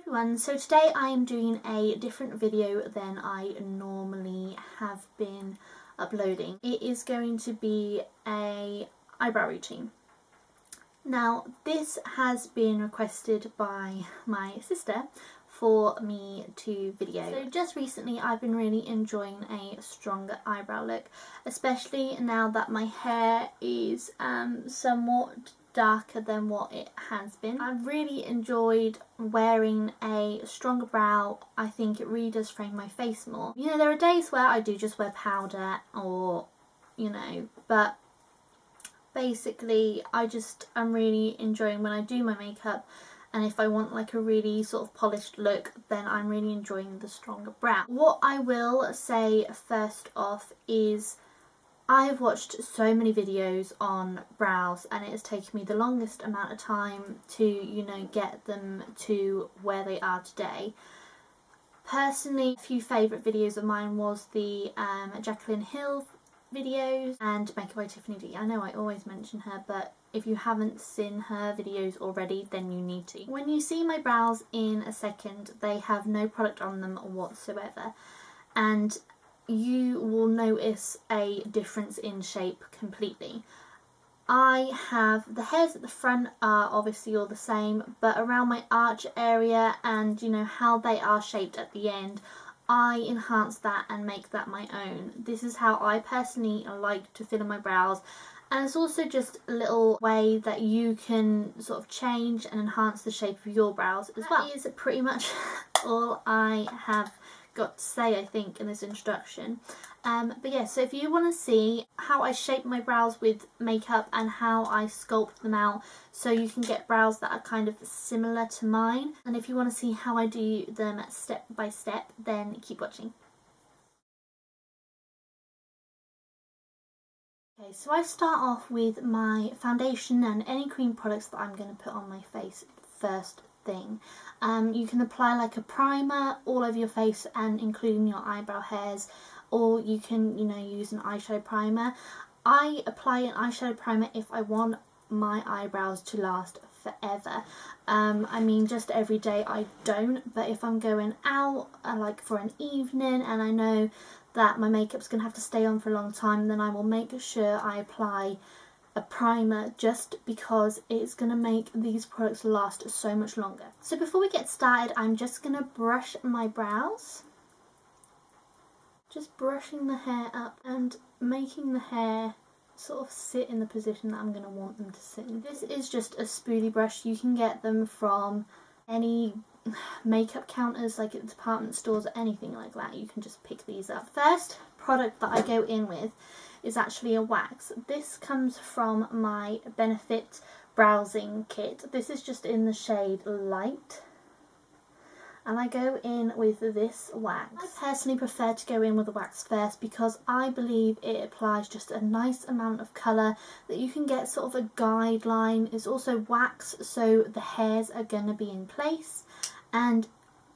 Everyone, so today I am doing a different video than I normally have been uploading. It is going to be a eyebrow routine. Now this has been requested by my sister for me to video. So just recently I've been really enjoying a stronger eyebrow look, especially now that my hair is somewhat darker than what it has been. I've really enjoyed wearing a stronger brow. I think it really does frame my face more. You know, there are days where I do just wear powder or, but basically I'm really enjoying when I do my makeup, and if I want like a really sort of polished look, then I'm really enjoying the stronger brow. What I will say first off is I've watched so many videos on brows and it has taken me the longest amount of time to, get them to where they are today. Personally, a few favourite videos of mine was the Jacqueline Hill videos and Makeup by Tiffany D. I know I always mention her, but if you haven't seen her videos already, then you need to. When you see my brows in a second, they have no product on them whatsoever, and you will notice a difference in shape completely. I have the hairs at the front are obviously all the same, but around my arch area and how they are shaped at the end, I enhance that and make that my own. This is how I personally like to fill in my brows, and it's also just a little way that you can sort of change and enhance the shape of your brows as well. That is pretty much all I have got to say, I think, in this introduction. But yeah, so if you want to see how I shape my brows with makeup and how I sculpt them out so you can get brows that are kind of similar to mine, and if you want to see how I do them step by step, then keep watching. Okay, so I start off with my foundation and any cream products that I'm going to put on my face first thing. You can apply like a primer all over your face and including your eyebrow hairs, or you can use an eyeshadow primer. I apply an eyeshadow primer if I want my eyebrows to last forever. I mean, just every day I don't, but if I'm going out like for an evening and I know that my makeup's gonna have to stay on for a long time, then I will make sure I apply a primer, just because it's going to make these products last so much longer. So before we get started, I'm just going to brush my brows. Just brushing the hair up and making the hair sort of sit in the position that I'm going to want them to sit in. This is just a spoolie brush. You can get them from any makeup counters like at department stores or anything like that. You can just pick these up. First product that I go in with is actually a wax. This comes from my Benefit browsing kit. This is just in the shade Light, and I go in with this wax. I personally prefer to go in with the wax first because I believe it applies just a nice amount of colour that you can get sort of a guideline. It's also wax, so the hairs are going to be in place, and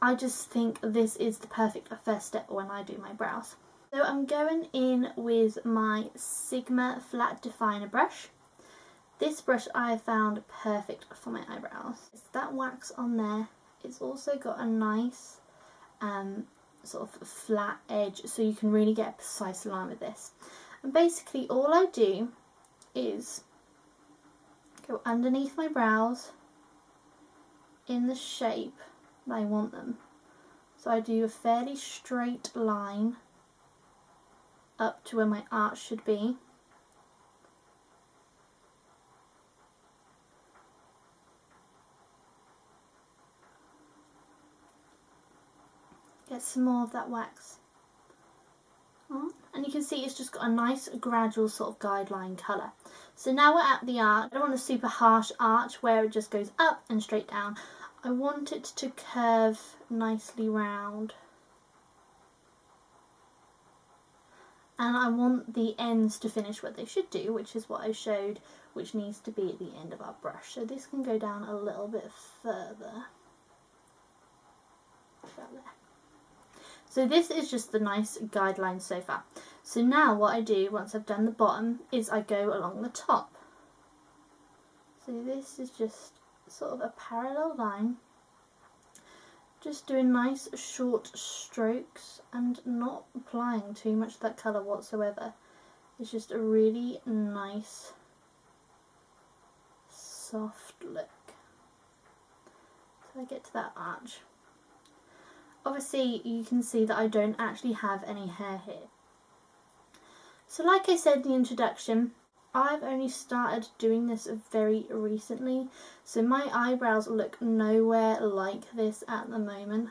I just think this is the perfect first step when I do my brows. So I'm going in with my Sigma Flat Definer brush. This brush I found perfect for my eyebrows. It's that wax on there. It's also got a nice sort of flat edge, so you can really get a precise line with this. And basically all I do is go underneath my brows in the shape that I want them. So I do a fairly straight line up to where my arch should be. Get some more of that wax on, and you can see it's just got a nice gradual sort of guideline colour. So now we're at the arch. I don't want a super harsh arch where it just goes up and straight down. I want it to curve nicely round, and I want the ends to finish what they should do, which is what I showed, which needs to be at the end of our brush. So this can go down a little bit further. About there. So this is just the nice guideline so far. So now what I do once I've done the bottom is I go along the top. So this is just sort of a parallel line Just doing nice short strokes and not applying too much of that colour whatsoever. It's just a really nice soft look. So I get to that arch. Obviously you can see that I don't actually have any hair here. So like I said in the introduction, I've only started doing this very recently, so my eyebrows look nowhere like this at the moment.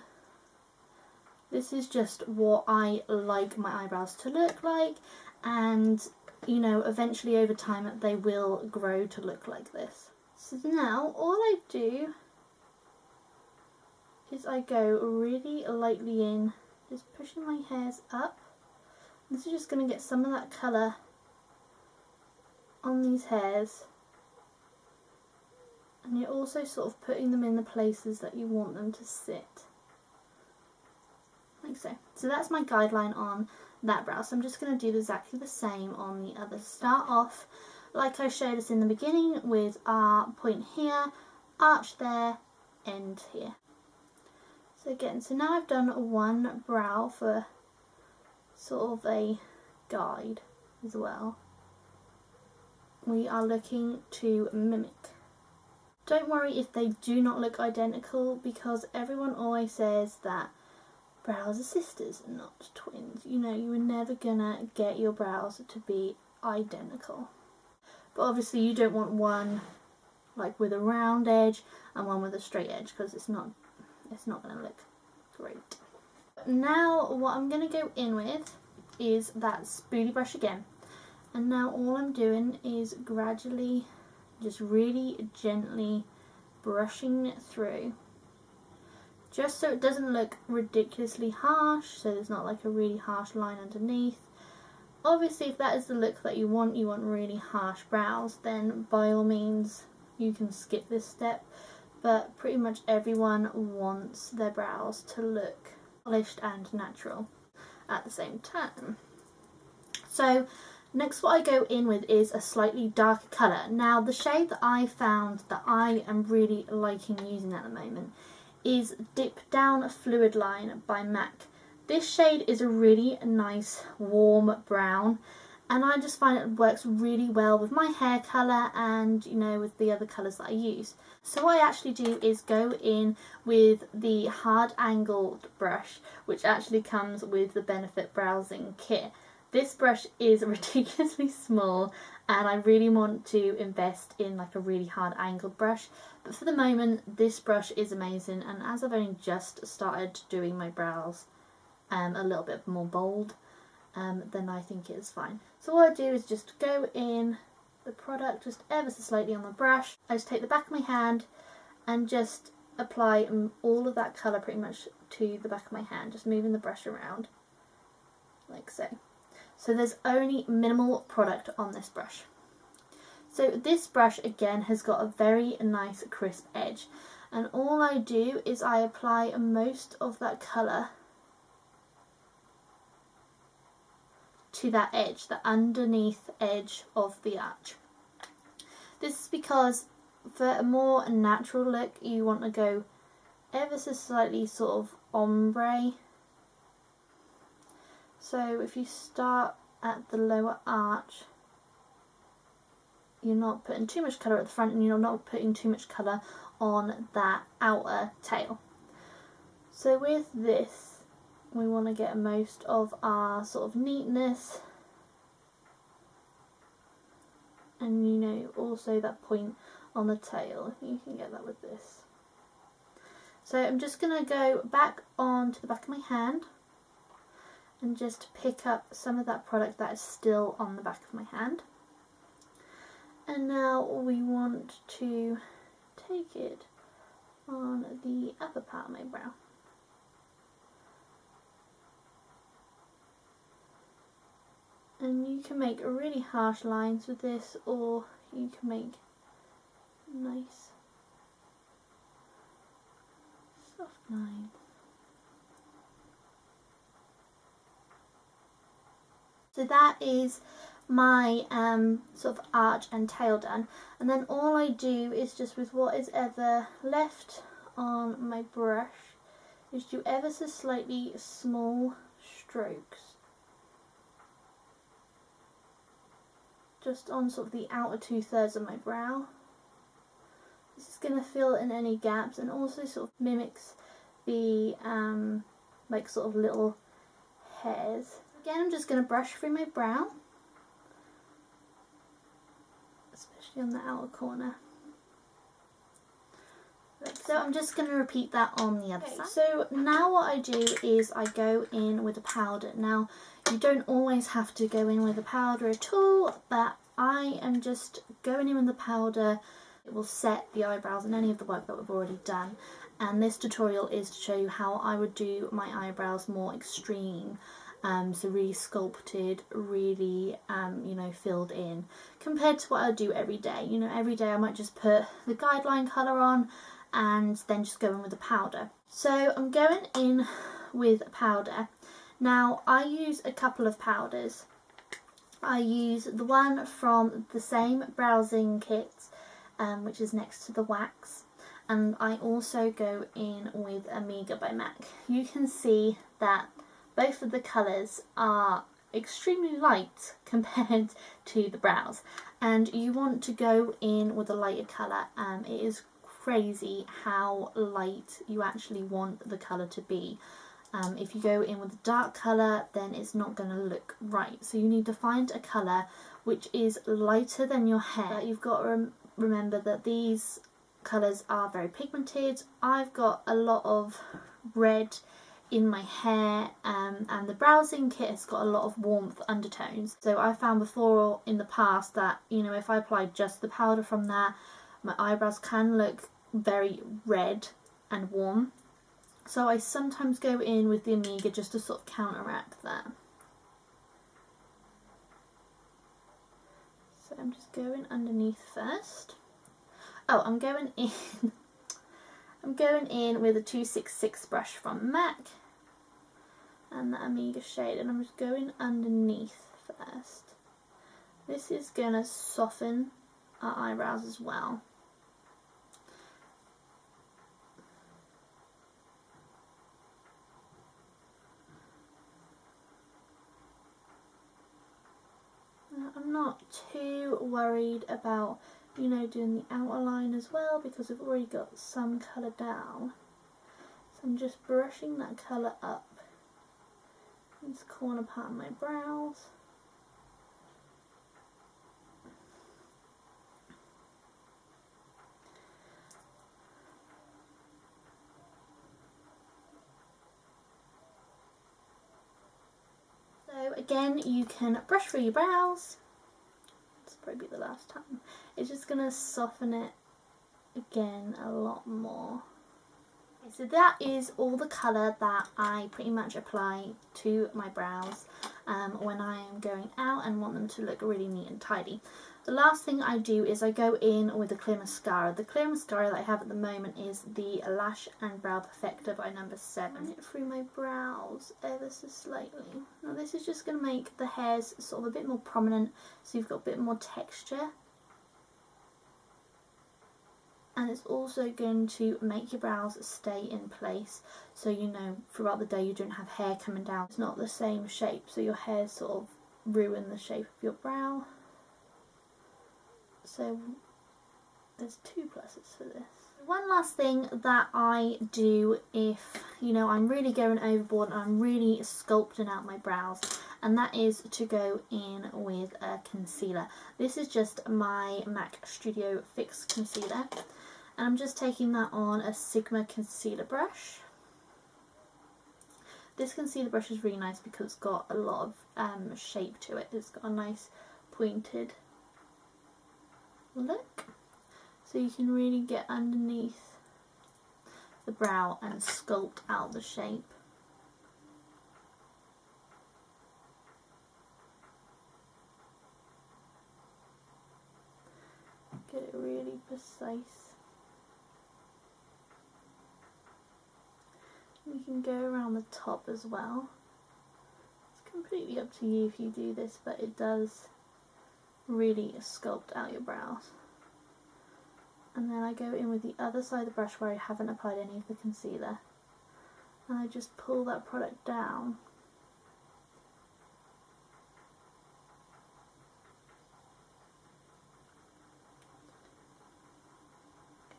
This is just what I like my eyebrows to look like, and you know, eventually over time they will grow to look like this. So now all I do is I go really lightly in, just pushing my hairs up. This is just going to get some of that colour on these hairs, and you're also sort of putting them in the places that you want them to sit, like so. So that's my guideline on that brow, so I'm just going to do exactly the same on the other. Start off like I showed us in the beginning with our point here, arch there, end here. So again, so now I've done one brow for sort of a guide as well. We are looking to mimic. Don't worry if they do not look identical, because everyone always says that brows are sisters and not twins. You know, you were never gonna get your brows to be identical. But obviously you don't want one like with a round edge and one with a straight edge, because it's not gonna look great. Now what I'm gonna go in with is that spoolie brush again. And now all I'm doing is gradually, just really gently brushing through, just so it doesn't look ridiculously harsh, so there's not like a really harsh line underneath. Obviously if that is the look that you want really harsh brows, then by all means you can skip this step, but pretty much everyone wants their brows to look polished and natural at the same time. So next what I go in with is a slightly darker colour. Now the shade that I found that I am really liking using at the moment is Dip Down Fluid Line by MAC. This shade is a really nice warm brown, and I just find it works really well with my hair colour and, you know, with the other colours that I use. So what I actually do is go in with the hard angled brush, which actually comes with the Benefit Browsing Kit. This brush is ridiculously small, and I really want to invest in like a really hard angled brush, but for the moment this brush is amazing, and as I've only just started doing my brows a little bit more bold, then I think it is fine. So what I do is just go in the product just ever so slightly on the brush. I just take the back of my hand and just apply all of that colour pretty much to the back of my hand, just moving the brush around like so. So there's only minimal product on this brush. So this brush again has got a very nice crisp edge, and all I do is I apply most of that colour to that edge, the underneath edge of the arch. This is because for a more natural look you want to go ever so slightly sort of ombre. So if you start at the lower arch, you're not putting too much colour at the front, and you're not putting too much colour on that outer tail. So with this we want to get most of our sort of neatness, and you know, also that point on the tail, you can get that with this. So I'm just going to go back onto the back of my hand and just pick up some of that product that is still on the back of my hand. And now we want to take it on the upper part of my brow. And you can make really harsh lines with this, or you can make nice soft lines. So that is my sort of arch and tail done, and then all I do is just with what is ever left on my brush is do ever so slightly small strokes just on sort of the outer 2/3 of my brow. This is going to fill in any gaps and also sort of mimics the like sort of little hairs. Again, I'm just going to brush through my brow, especially on the outer corner. So I'm just going to repeat that on the other side. So now what I do is I go in with a powder. Now you don't always have to go in with a powder at all, but I am just going in with the powder. It will set the eyebrows and any of the work that we've already done. And this tutorial is to show you how I would do my eyebrows more extreme. So really sculpted, really, you know, filled in, compared to what I do every day. You know, every day I might just put the guideline colour on and then just go in with the powder. So I'm going in with powder. Now I use a couple of powders. I use the one from the same browsing kit, which is next to the wax, and I also go in with Omega by MAC. You can see that both of the colours are extremely light compared to the brows, and you want to go in with a lighter colour. It is crazy how light you actually want the colour to be. If you go in with a dark colour, then it's not going to look right. So you need to find a colour which is lighter than your hair. You've got to remember that these colours are very pigmented. I've got a lot of red in my hair, and the browsing kit has got a lot of warmth undertones. So I found before in the past that, you know, if I applied just the powder from that, my eyebrows can look very red and warm. So I sometimes go in with the Omega just to sort of counteract that. So I'm just going underneath first. Oh, I'm going in with a 266 brush from MAC and the Omega shade, and I'm just going underneath first. This is going to soften our eyebrows as well. I'm not too worried about, you know, doing the outer line as well, because we've already got some colour down. So I'm just brushing that colour up in this corner part of my brows. So again, you can brush through your brows. This will probably be the last time. It's just going to soften it again a lot more. Okay, so that is all the colour that I pretty much apply to my brows when I am going out and want them to look really neat and tidy. The last thing I do is I go in with a clear mascara. The clear mascara that I have at the moment is the Lash and Brow Perfector by number 7. Run it through my brows ever so slightly. Now this is just going to make the hairs sort of a bit more prominent, so you've got a bit more texture. And it's also going to make your brows stay in place, so you know throughout the day you don't have hair coming down. It's not the same shape, so your hair sort of ruin the shape of your brow. So there's 2 pluses for this. One last thing that I do if, you know, I'm really going overboard and I'm really sculpting out my brows, and that is to go in with a concealer. This is just my MAC Studio Fix Concealer, and I'm just taking that on a Sigma concealer brush. This concealer brush is really nice because it's got a lot of shape to it. It's got a nice pointed look, so you can really get underneath the brow and sculpt out the shape. Get it really precise. You can go around the top as well. It's completely up to you if you do this, but it does really sculpt out your brows. And then I go in with the other side of the brush where I haven't applied any of the concealer, and I just pull that product down.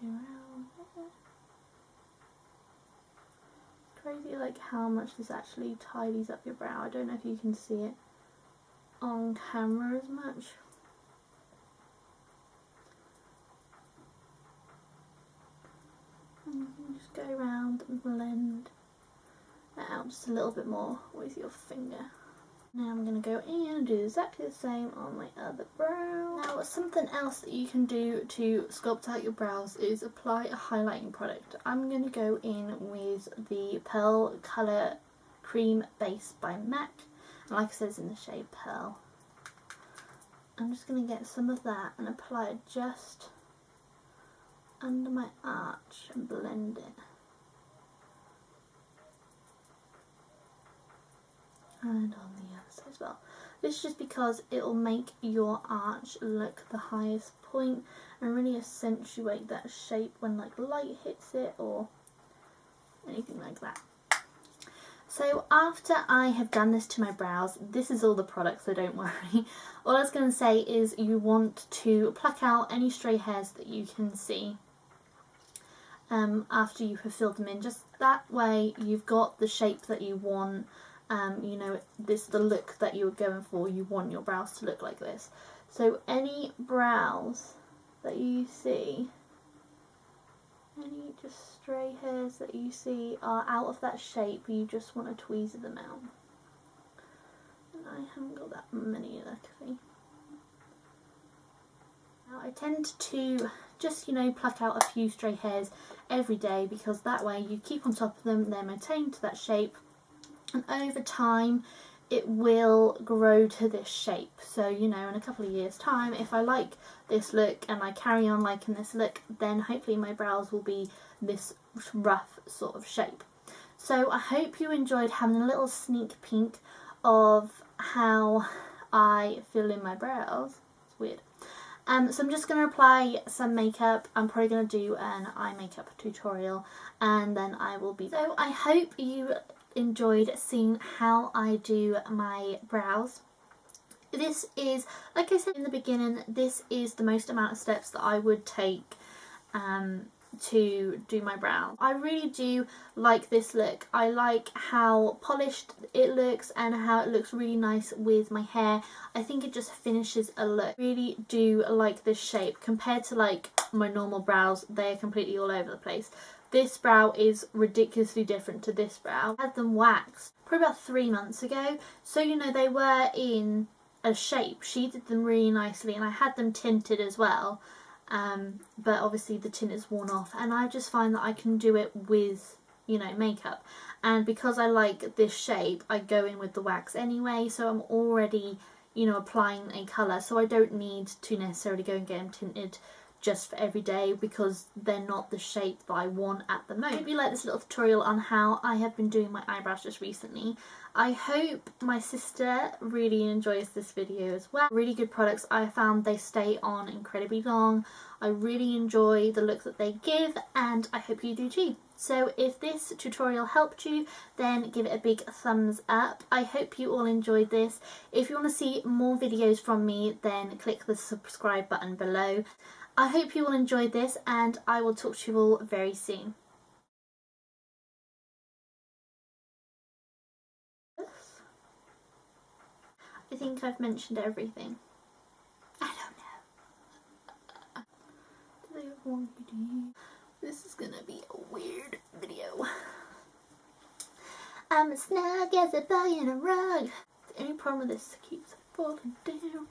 Go around there. Crazy like how much this actually tidies up your brow. I don't know if you can see it on camera as much. And you can just go around and blend that out just a little bit more with your finger. Now I'm going to go in and do exactly the same on my other brow. Now something else that you can do to sculpt out your brows is apply a highlighting product. I'm going to go in with the Pearl Colour Cream Base by MAC. And like I said, it's in the shade Pearl. I'm just going to get some of that and apply it just under my arch and blend it. And on the other side as well. This is just because it will make your arch look the highest point and really accentuate that shape when like light hits it or anything like that. So after I have done this to my brows, this is all the products, so don't worry. All I was going to say is you want to pluck out any stray hairs that you can see after you have filled them in. Just that way you've got the shape that you want. You know, this is the look that you're going for. You want your brows to look like this. So any brows that you see, any just stray hairs that you see are out of that shape, you just want to tweezer them out. And I haven't got that many, luckily. Now I tend to just, you know, pluck out a few stray hairs every day because that way you keep on top of them, they're maintained to that shape. And over time it will grow to this shape. So, you know, in a couple of years time, if I like this look and I carry on liking this look, then hopefully my brows will be this rough sort of shape. So I hope you enjoyed having a little sneak peek of how I fill in my brows. It's weird. So I'm just going to apply some makeup. I'm probably going to do an eye makeup tutorial and then I will be... So I hope you enjoyed seeing how I do my brows. This is, like I said in the beginning, this is the most amount of steps that I would take to do my brows. I really do like this look. I like how polished it looks and how it looks really nice with my hair. I think it just finishes a look. I really do like this shape compared to like my normal brows. They're completely all over the place. This brow is ridiculously different to this brow. I had them waxed probably about 3 months ago, so you know they were in a shape. She did them really nicely and I had them tinted as well, but obviously the tint is worn off and I just find that I can do it with, you know, makeup. And because I like this shape, I go in with the wax anyway, so I'm already, you know, applying a colour, so I don't need to necessarily go and get them tinted just for every day because they're not the shape that I want at the moment. I hope you like this little tutorial on how I have been doing my eyebrows just recently. I hope my sister really enjoys this video as well. Really good products. I found they stay on incredibly long. I really enjoy the look that they give and I hope you do too. So if this tutorial helped you, then give it a big thumbs up. I hope you all enjoyed this. If you want to see more videos from me, then click the subscribe button below. I hope you all enjoyed this and I will talk to you all very soon. I think I've mentioned everything. I don't know. This is gonna be a weird video. I'm as snug as a bug in a rug. The only problem with this keeps falling down.